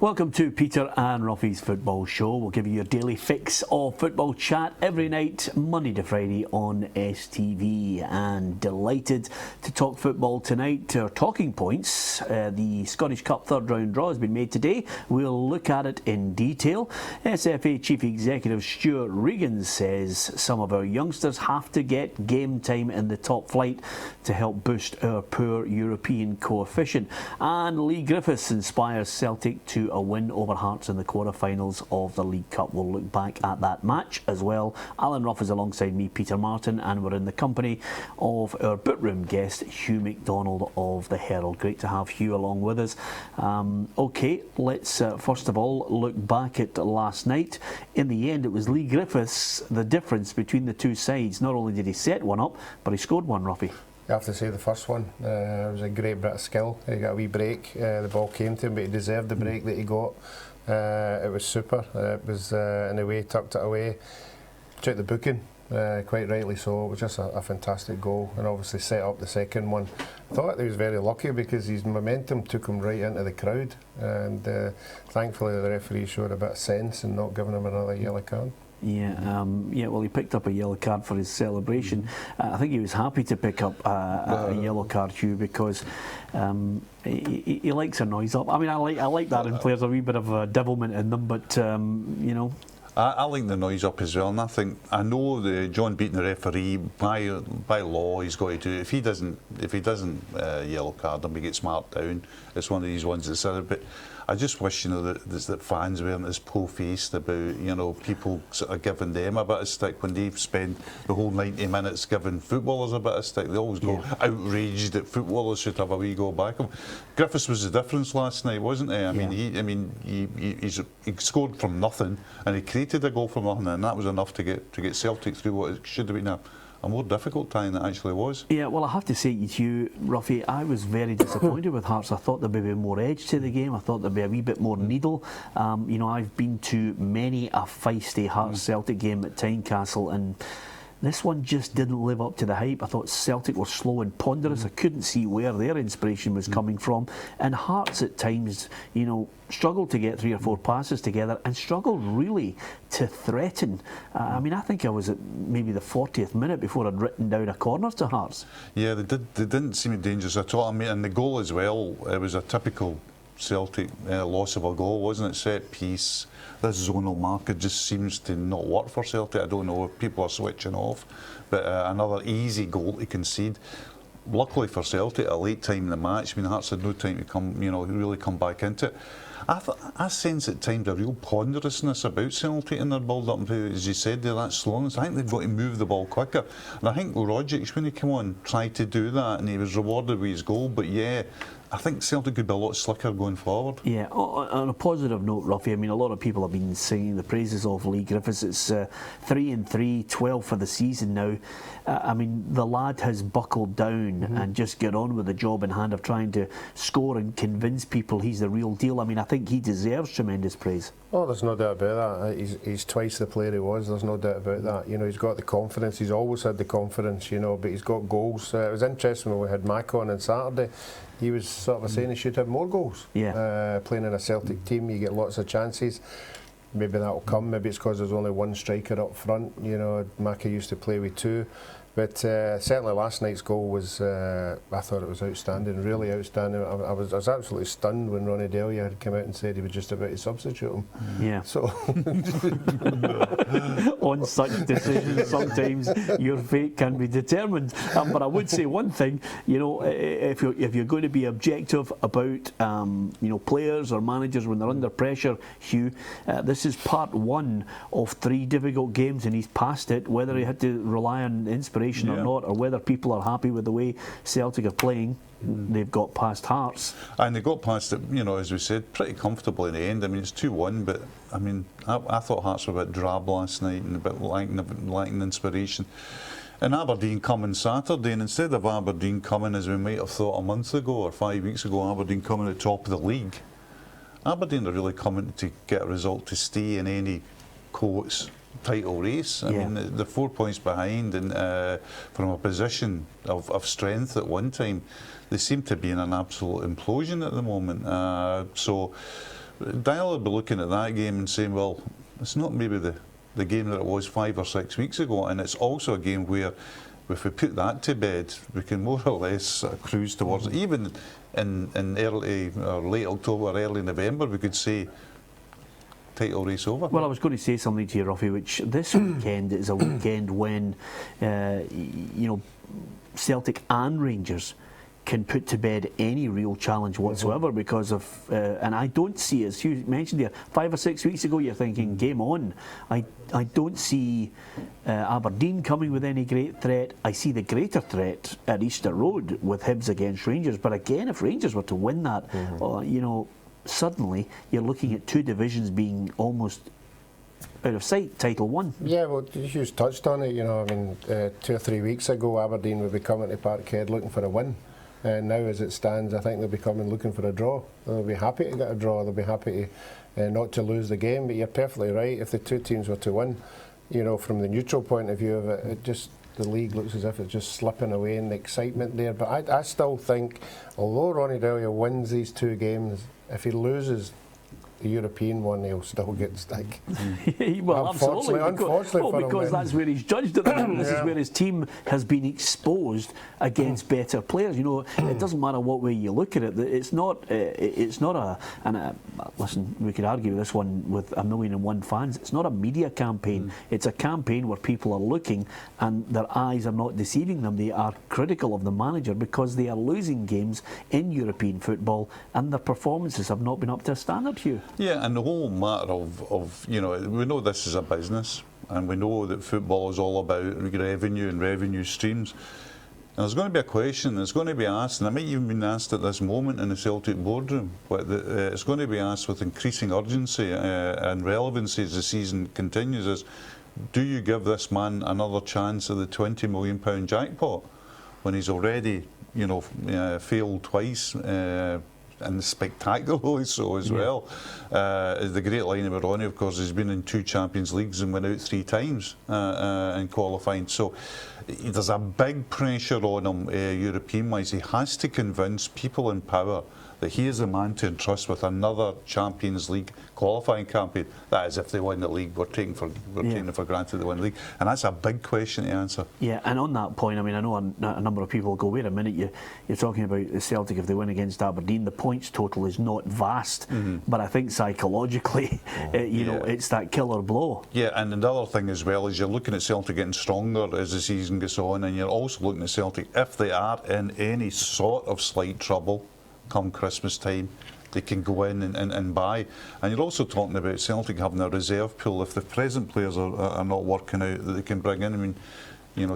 Welcome to Peter and Ruffy's Football Show. We'll give you your daily fix of football chat every night, Monday to Friday on STV. And delighted to talk football tonight. Our talking points, the Scottish Cup third round draw has been made today. We'll look at it in detail. SFA Chief Executive Stuart Regan says some of our youngsters have to get game time in the top flight to help boost our poor European coefficient. And Lee Griffiths inspires Celtic to a win over Hearts in the quarter-finals of the League Cup. We'll look back at that match as well. Alan Ruff is alongside me, Peter Martin, and we're in the company of our boot-room guest, Hugh MacDonald of the Herald. Great to have Hugh along with us. OK, let's first of all look back at last night. In the end, it was Lee Griffiths, the difference between the two sides. Not only did he set one up, but he scored one, Ruffy. I have to say the first one, it was a great bit of skill. He got a wee break, the ball came to him, but he deserved the break that he got. It was super. It was in a way, tucked it away, took the booking, quite rightly so. It was just a fantastic goal, and obviously set up the second one. I thought he was very lucky because his momentum took him right into the crowd, and thankfully the referee showed a bit of sense in not giving him another yellow card. Yeah, well, he picked up a yellow card for his celebration. I think he was happy to pick up a yellow card, Hugh, because he likes a noise up. I mean, I like that in players, a wee bit of devilment in them, but you know. I like the noise up as well, and I know the John Beaton, the referee, by law he's got to do it. If he doesn't yellow card him, he gets marked down. It's one of these ones that's there. But I just wish, you know, that fans weren't as po-faced about, you know, people sort of giving them a bit of stick when they spend the whole 90 minutes giving footballers a bit of stick. They always go outraged that footballers should have a wee go back. Griffiths was the difference last night, wasn't he? I mean, he scored from nothing, and he created a goal from nothing, and that was enough to get Celtic through what it should have been a more difficult time than it actually was. Yeah, well, I have to say to you, Ruffy, I was very disappointed with Hearts. I thought there'd be more edge to the game. I thought there'd be a wee bit more needle. You know, I've been to many a feisty Hearts Celtic game at Tynecastle, and this one just didn't live up to the hype. I thought Celtic were slow and ponderous. I couldn't see where their inspiration was coming from. And Hearts at times, you know, struggled to get 3 or 4 passes together and struggled really to threaten. I mean, I think I was at maybe the 40th minute before I'd written down a corner to Hearts. Yeah, they didn't seem dangerous at all. I mean, and the goal as well, it was a typical Celtic loss of a goal, wasn't it? Set piece. This zonal marker just seems to not work for Celtic. I don't know if people are switching off, but another easy goal to concede. Luckily for Celtic, a late time in the match, I mean, Hearts had no time to come, you know, really come back into it. I sense at times a real ponderousness about Celtic in their build-up, as you said, they're that slowness. I think they've got to move the ball quicker. And I think Rogic, when he came on, tried to do that, and he was rewarded with his goal. But yeah, I think Celtic could be a lot slicker going forward. Yeah, on a positive note, Ruffy, I mean, a lot of people have been singing the praises of Lee Griffiths. It's 3-3, 12 for the season now. I mean, the lad has buckled down and just get on with the job in hand of trying to score and convince people he's the real deal. I mean, I think he deserves tremendous praise. Oh, there's no doubt about that. He's twice the player he was. There's no doubt about that. You know, he's got the confidence. He's always had the confidence, you know, but he's got goals. It was interesting when we had Mac on Saturday. He was sort of saying he should have more goals. Yeah. Playing in a Celtic team, you get lots of chances. Maybe that'll come. Maybe it's because there's only one striker up front. You know, Macca used to play with 2. But certainly last night's goal was, I thought it was outstanding, really outstanding. I was absolutely stunned when Ronnie Delia had come out and said he was just about to substitute him. Yeah. So on such decisions, sometimes your fate can be determined. But I would say one thing, you know, if you're going to be objective about you know, players or managers when they're under pressure, Hugh, this is part 1 of 3 difficult games, and he's passed it. Whether he had to rely on inspiration or not, or whether people are happy with the way Celtic are playing, they've got past Hearts. And they got past it, you know, as we said, pretty comfortably in the end. I mean, it's 2-1, but I mean, I thought Hearts were a bit drab last night and a bit lacking inspiration. And Aberdeen coming Saturday, and instead of Aberdeen coming, as we might have thought a month ago or 5 weeks ago, Aberdeen coming at the top of the league, Aberdeen are really coming to get a result to stay in any quotes title race. I mean, the 4 points behind, and from a position of strength at one time, they seem to be in an absolute implosion at the moment. So Dial will be looking at that game and saying, well, it's not maybe the game that it was 5 or 6 weeks ago, and it's also a game where if we put that to bed, we can more or less cruise towards it. Even in early or late October, early November, we could say title race over. Well, I was going to say something to you, Ruffy, which this weekend is a weekend when, Celtic and Rangers can put to bed any real challenge whatsoever because of, and I don't see, as Hugh mentioned here, 5 or 6 weeks ago you're thinking game on. I don't see Aberdeen coming with any great threat. I see the greater threat at Easter Road with Hibs against Rangers, but again, if Rangers were to win that, suddenly you're looking at two divisions being almost out of sight, title won. Yeah, well, Hugh's touched on it, 2 or 3 weeks ago Aberdeen would be coming to Parkhead looking for a win. And now as it stands, I think they'll be coming looking for a draw. They'll be happy to get a draw, they'll be happy to not to lose the game, but you're perfectly right, if the two teams were to win, from the neutral point of view of it, the league looks as if it's just slipping away in the excitement there. But I still think, although Ronnie Delia wins these two games, if he loses the European one, he'll still get stick. Well, unfortunately, absolutely. Because that's where he's judged at the moment. This is where his team has been exposed against better players. It doesn't matter what way you look at it. It's not listen, we could argue this one with 1,000,001 fans. It's not a media campaign. It's a campaign where people are looking and their eyes are not deceiving them. They are critical of the manager because they are losing games in European football and their performances have not been up to standard, Hugh. Yeah, and the whole matter of we know this is a business, and we know that football is all about revenue and revenue streams. And there's going to be a question that's going to be asked, and it might even been asked at this moment in the Celtic boardroom, but it's going to be asked with increasing urgency and relevancy as the season continues, is do you give this man another chance at the £20 million jackpot when he's already, failed twice? And spectacularly so as well. The great line about Ronnie, of course, has been in 2 Champions Leagues and went out 3 times in qualifying. So there's a big pressure on him European-wise. He has to convince people in power that he is the man to entrust with another Champions League qualifying campaign. That is, if they win the league, we're taking it for granted they win the league, and that's a big question to answer. Yeah, and on that point, I mean, I know a number of people go, wait a minute, you're talking about the Celtic if they win against Aberdeen, the points total is not vast, but I think psychologically, it's that killer blow. Yeah, and another thing as well is you're looking at Celtic getting stronger as the season goes on, and you're also looking at Celtic, if they are in any sort of slight trouble come Christmas time, they can go in and buy. And you're also talking about Celtic having a reserve pool if the present players are not working out that they can bring in. I mean,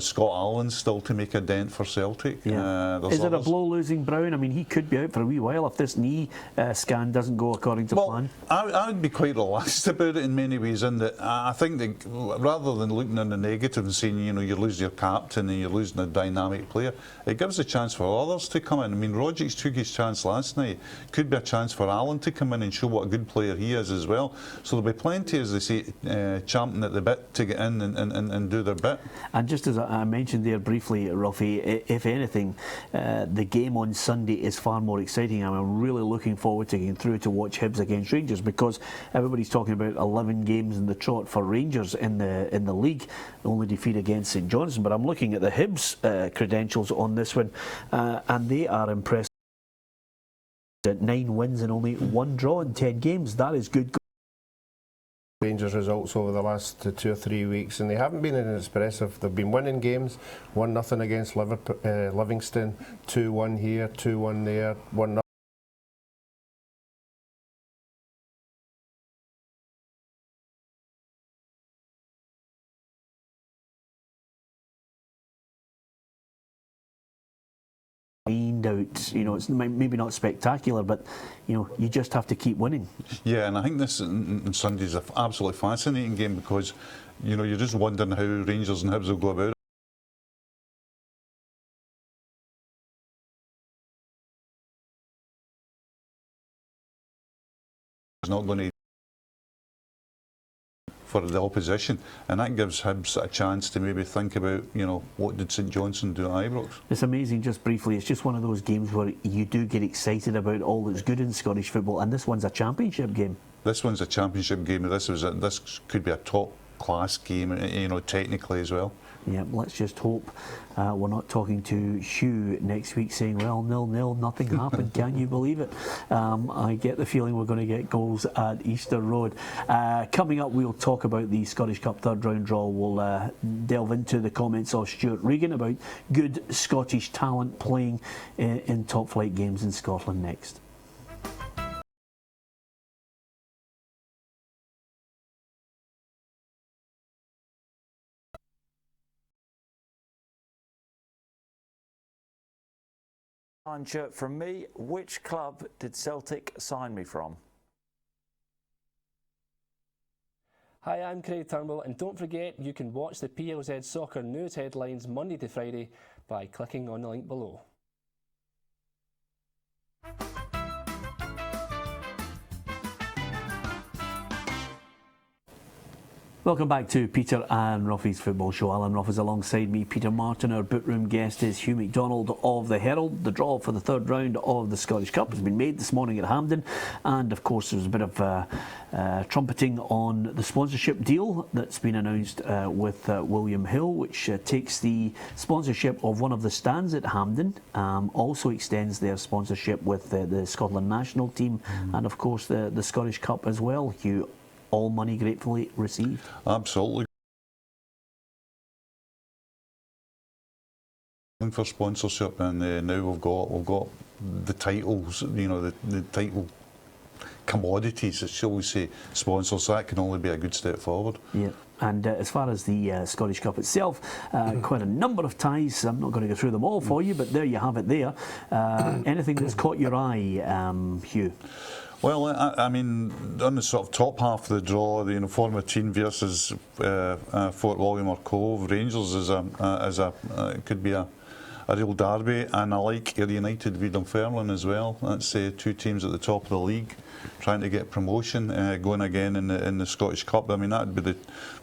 Scott Allen's still to make a dent for Celtic. Yeah. Is it a blow losing Brown? I mean, he could be out for a wee while if this knee scan doesn't go according to plan. I would be quite relaxed about it in many ways, in that I think that rather than looking in the negative and saying, you're losing your captain and you're losing a dynamic player, it gives a chance for others to come in. I mean, Rogic took his chance last night. Could be a chance for Allen to come in and show what a good player he is as well. So there'll be plenty, as they say, champing at the bit to get in and do their bit. And just as I mentioned there briefly, Ruffy, if anything, the game on Sunday is far more exciting. I'm really looking forward to getting through to watch Hibs against Rangers, because everybody's talking about 11 games in the trot for Rangers in the league, only defeat against St Johnstone. But I'm looking at the Hibs credentials on this one, and they are impressive. 9 wins and only 1 draw in 10 games. That is good. Rangers results over the last 2 or 3 weeks, and they haven't been expressive. They've been winning games, 1-0 against Livingston, 2-1 here, 2-1 there, 1-0. Out, it's maybe not spectacular, but you just have to keep winning. Yeah, and I think this on Sunday is an absolutely fascinating game, because you're just wondering how Rangers and Hibs will go about it. It's not going to for the opposition, and that gives Hibs a chance to maybe think about, you know, what did St Johnstone do at Ibrox. It's amazing, just briefly, it's just one of those games where you do get excited about all that's good in Scottish football, and this one's a championship game. This one's a championship game. This could be a top class game, you know, technically as well. Yeah, let's just hope we're not talking to Hugh next week saying, well, 0-0, nothing happened. Can you believe it? I get the feeling we're going to get goals at Easter Road. Coming up, we'll talk about the Scottish Cup third round draw. We'll delve into the comments of Stuart Regan about good Scottish talent playing in top flight games in Scotland next. Stuart, from me, which club did Celtic sign me from? Hi, I'm Craig Turnbull, and don't forget you can watch the PLZ Soccer News headlines Monday to Friday by clicking on the link below. Welcome back to Peter and Ruffy's Football Show. Alan Ruff is alongside me. Peter Martin, our bookroom guest, is Hugh MacDonald of the Herald. The draw for the third round of the Scottish Cup has been made this morning at Hampden, and of course there's a bit of trumpeting on the sponsorship deal that's been announced with William Hill, which takes the sponsorship of one of the stands at Hampden, also extends their sponsorship with the Scotland national team, and of course the Scottish Cup as well. Hugh, all money gratefully received. Absolutely. For sponsorship, and now we've got the titles, you know, the title commodities, shall we say, sponsors. So that can only be a good step forward. Yeah. And as far as the Scottish Cup itself, quite a number of ties. I'm not going to go through them all for you, but there you have it there. Anything that's caught your eye, Hugh? Well, I mean, on the sort of top half of the draw, the former team versus Fort William or Cove, Rangers could be a real derby, and I like Ayr United v Dunfermline as well. That's two teams at the top of the league trying to get promotion, going again in the Scottish Cup. I mean, that would be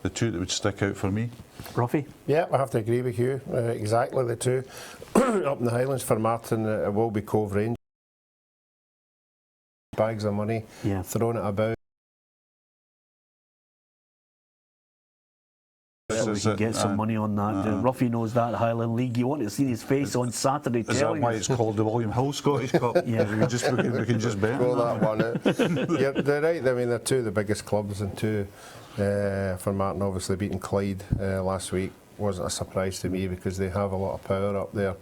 the two that would stick out for me. Ruffy? Yeah, I have to agree with you. Exactly the two. Up in the Highlands for Martin, it will be Cove Rangers. Bags of money, throwing it about. So we can get some money on that. Ruffy knows that Highland League. You want to see his face on Saturday. Is that why it's called the William Hill Scottish Cup? Yeah, we can just bet. Throw that one out. Yeah, they're right. I mean, they're two of the biggest clubs, and two for Martin. Obviously, beating Clyde last week wasn't a surprise to me because they have a lot of power up there.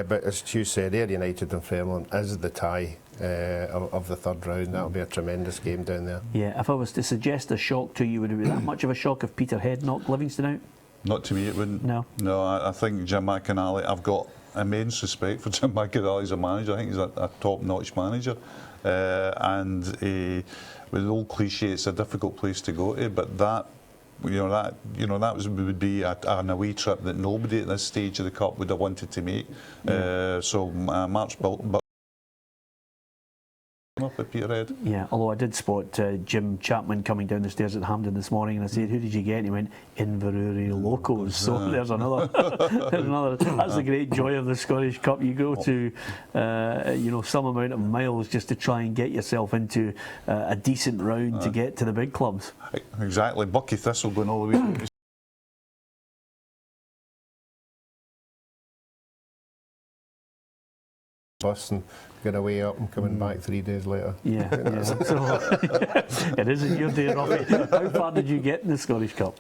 But as Hugh said, Ayr United and Fairmont is the tie of the third round. That'll be a tremendous game down there. Yeah, if I was to suggest a shock to you, would it be that much of a shock if Peterhead knocked Livingston out? Not to me, it wouldn't. No. No, I think Jim McInally, I've got immense respect for Jim McInally as a manager. I think he's a top-notch manager. And with the old cliche, it's a difficult place to go to, but that would be an away trip that nobody at this stage of the Cup would have wanted to make. So March built up at Peterhead. Yeah, although I did spot Jim Chapman coming down the stairs at Hampden this morning, and I said, "Who did you get?" And he went, "Inverurie Locos." So there's another. That's the great joy of the Scottish Cup. You go to, some amount of miles just to try and get yourself into a decent round to get to the big clubs. Exactly, Bucky Thistle going all the way. Bus and get away up and coming back 3 days later. Yeah. So, it isn't your day, Robbie. How far did you get in the Scottish Cup?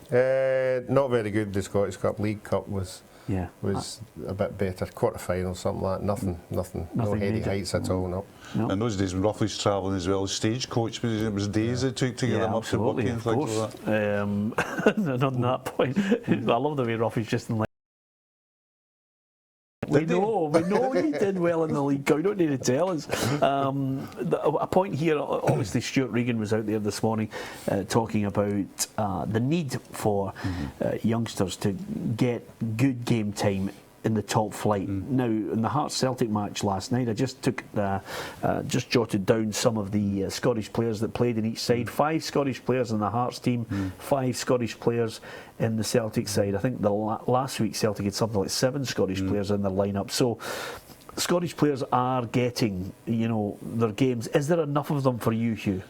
Not very good. The Scottish Cup, League Cup was a bit better. Quarter-final, something like that. Nothing no heady heights at all. No. In those days when Ruffy's travelling as well as stagecoach, it was days it took to get them up to Bucky and things like that. On that point, I love the way Ruffy's just in. We know he did well in the League Cup. You don't need to tell us. A point here, obviously Stuart Regan was out there this morning talking about the need for youngsters to get good game time in the top flight. Now, in the Hearts-Celtic match last night, I just just jotted down some of the Scottish players that played in each side. 5 Scottish players in the Hearts team, 5 Scottish players in the Celtic side. I think the last week Celtic had something like 7 Scottish players in their lineup. So Scottish players are getting, their games. Is there enough of them for you, Hugh?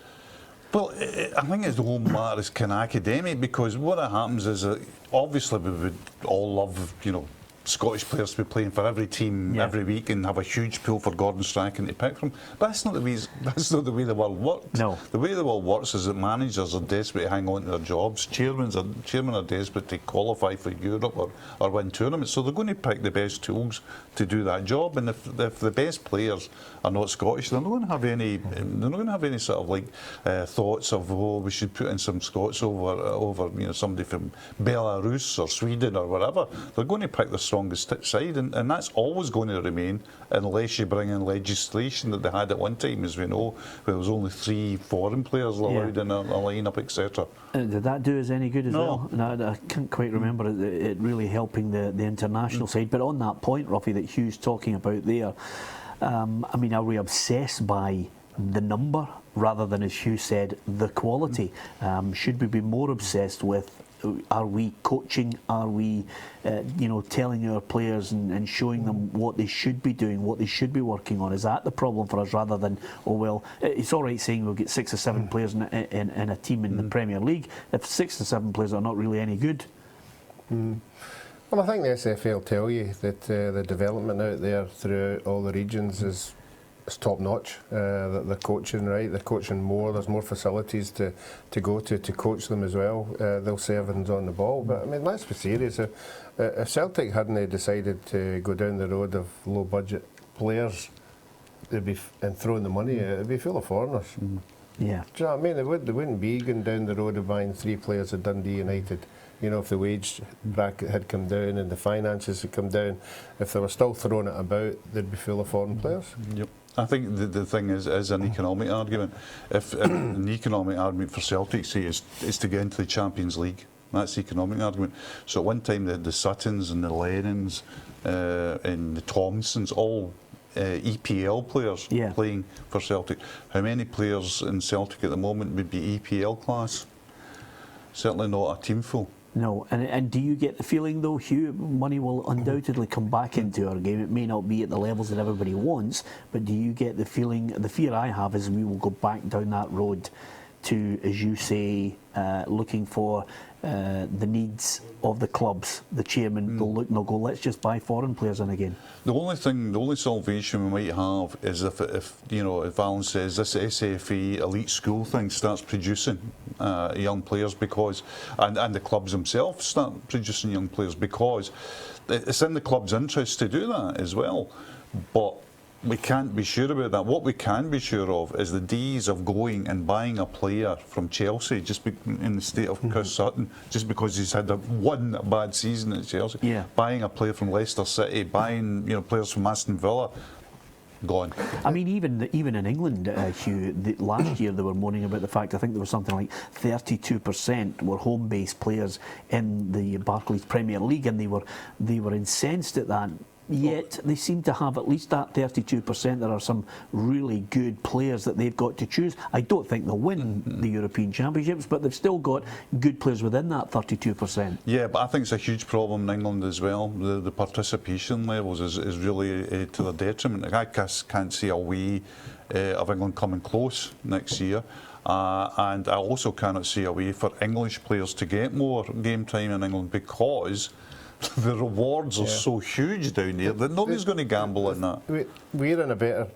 Well, I think it's the whole matter is kind of academic, because what happens is that obviously we would all love, Scottish players to be playing for every team every week and have a huge pool for Gordon Strachan to pick from. But that's not the way the world works. No. The way the world works is that managers are desperate to hang on to their jobs. Chairmen are desperate to qualify for Europe or win tournaments. So they're going to pick the best tools to do that job. And if the best players are not Scottish, they're not going to have any. They're not going to have any sort of thoughts of we should put in some Scots over somebody from Belarus or Sweden or whatever. They're going to pick the strongest side, and that's always going to remain unless you bring in legislation that they had at one time, as we know, where there was only 3 foreign players allowed in a lineup, etc. Did that do us any good as well? No, I can't quite remember it really helping the international side. But on that point, Ruffy, that Hugh's talking about there, are we obsessed by the number rather than, as Hugh said, the quality? Should we be more obsessed with, are we coaching, are we telling our players and showing them what they should be doing, what they should be working on? Is that the problem for us, rather than, it's all right saying we'll get 6 or 7 players in a team in the Premier League if 6 or 7 players are not really any good? Well, I think the SFL tell you that the development out there throughout all the regions is top notch. That they're coaching right, they're coaching more. There's more facilities to go to coach them as well. They'll say everyone's on the ball, but I mean, let's be serious. If Celtic hadn't decided to go down the road of low budget players, and throwing the money, it'd be full of foreigners. Yeah. Do you know what I mean? They wouldn't be going down the road of buying 3 players at Dundee United. If the wage bracket had come down and the finances had come down, if they were still throwing it about, they'd be full of foreign players. Yep. I think the thing is an economic argument. If an economic argument for Celtic, say, is to get into the Champions League. That's the economic argument. So at one time, the Suttons and the Lennons and the Thompsons, all EPL players playing for Celtic. How many players in Celtic at the moment would be EPL class? Certainly not a team full. No, and do you get the feeling, though, Hugh, money will undoubtedly come back into our game? It may not be at the levels that everybody wants, but do you get the feeling, the fear I have is we will go back down that road to, as you say, looking for the needs of the clubs. The chairman will look and they'll go, let's just buy foreign players in again. The only salvation we might have is if Alan says this SFA elite school thing starts producing young players, because and the clubs themselves start producing young players, because it's in the club's interest to do that as well. But we can't be sure about that. What we can be sure of is the days of going and buying a player from Chelsea, in the state of Chris Sutton, just because he's had one bad season at Chelsea. Yeah. Buying a player from Leicester City, buying players from Aston Villa. Gone. I mean, even in England, Hugh, last year they were moaning about the fact, I think there was something like 32% were home-based players in the Barclays Premier League, and they were incensed at that. Yet they seem to have at least that 32%. There are some really good players that they've got to choose. I don't think they'll win the European Championships, but they've still got good players within that 32%. Yeah, but I think it's a huge problem in England as well. The participation levels is really to their detriment. I can't see a way of England coming close next year. And I also cannot see a way for English players to get more game time in England, because the rewards are so huge down there that nobody's going to gamble on that. We're in a better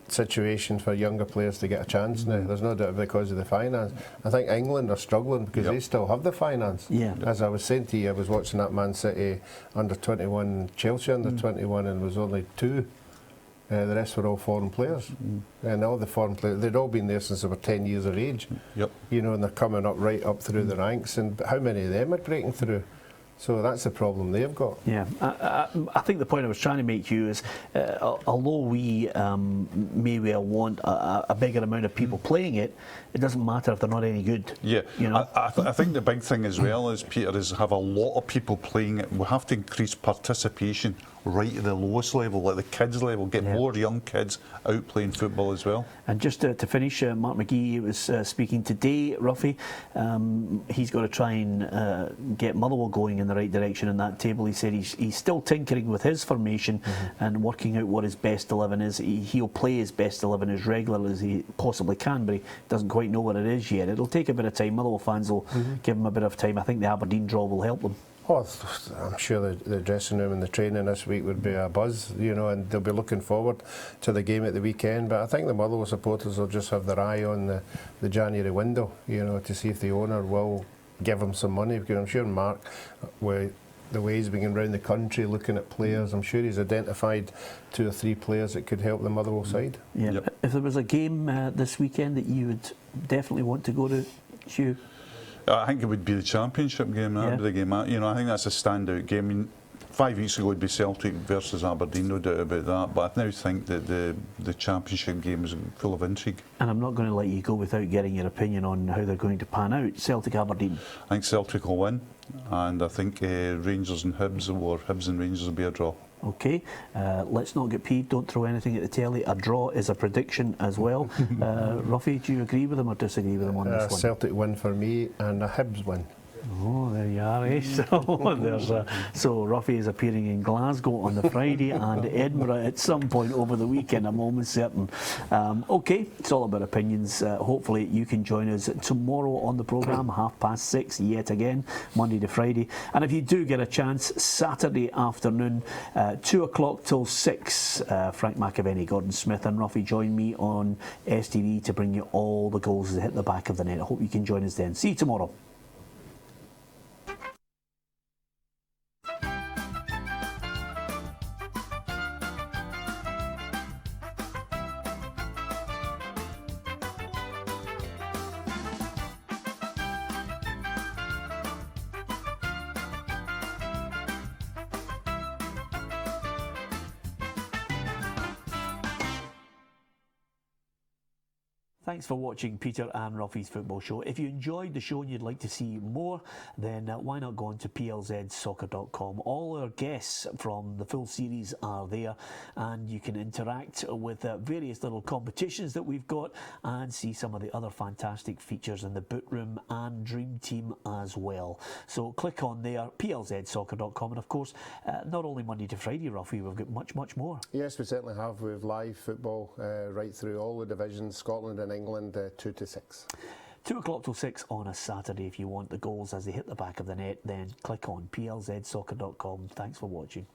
situation for younger players to get a chance now. There's no doubt, because of the finance. I think England are struggling because they still have the finance. Yeah. As I was saying to you, I was watching that Man City under-21, Chelsea under-21, and there was only 2. The rest were all foreign players. And all the foreign players, they'd all been there since they were 10 years of age. Yep. And they're coming up right up through the ranks. And how many of them are breaking through? So that's the problem they've got. Yeah, I think the point I was trying to make, Hugh, is although we may well want a bigger amount of people playing it, it doesn't matter if they're not any good. Yeah, I think the big thing as well is, Peter, is have a lot of people playing it. We have to increase participation right at the lowest level, like the kids level, get more young kids out playing football as well. And just to finish, Mark McGee was speaking today, Ruffy. He's got to try and get Motherwell going in the right direction in that table. He said he's still tinkering with his formation and working out what his best 11 is. He'll play his best 11 as regular as he possibly can, but he doesn't quite know what it is yet. It'll take a bit of time. Motherwell fans will give him a bit of time. I think the Aberdeen draw will help them. Oh, I'm sure the dressing room and the training this week would be a buzz, you know, and they'll be looking forward to the game at the weekend. But I think the Motherwell supporters will just have their eye on the January window, you know, to see if the owner will give them some money. Because I'm sure Mark, with the way he's been around the country looking at players, I'm sure he's identified 2 or 3 players that could help the Motherwell side. Yeah. Yep. If there was a game this weekend that you would definitely want to go to, Hugh? I think it would be the Championship game. That would be the game. You know, I think that's a standout game. I mean, 5 weeks ago it would be Celtic versus Aberdeen, no doubt about that. But I now think that the Championship game is full of intrigue. And I'm not going to let you go without getting your opinion on how they're going to pan out. Celtic Aberdeen. I think Celtic will win, and I think Rangers and Hibs, or Hibs and Rangers, will be a draw. Okay, let's not get peeved, don't throw anything at the telly. A draw is a prediction as well. Ruffy, do you agree with him or disagree with him on this one? Celtic win for me and a Hibs win. Oh, there you are, eh? So Ruffy is appearing in Glasgow on the Friday and Edinburgh at some point over the weekend, I'm almost certain. Okay, it's all about opinions. Hopefully you can join us tomorrow on the programme, 6:30 yet again, Monday to Friday. And if you do get a chance, Saturday afternoon, 2 o'clock till 6, Frank McAvenny, Gordon Smith and Ruffy join me on STV to bring you all the goals that hit the back of the net. I hope you can join us then. See you tomorrow. Thanks for watching Peter and Ruffy's Football Show. If you enjoyed the show and you'd like to see more, then why not go on to plzsoccer.com. All our guests from the full series are there, and you can interact with various little competitions that we've got and see some of the other fantastic features in the boot room and Dream Team as well. So click on there, plzsoccer.com, and of course, not only Monday to Friday, Ruffy, we've got much more. Yes, we certainly have. We have live football right through all the divisions, Scotland and England, 2 to 6. 2 o'clock till 6 on a Saturday. If you want the goals as they hit the back of the net, then click on plzsoccer.com. Thanks for watching.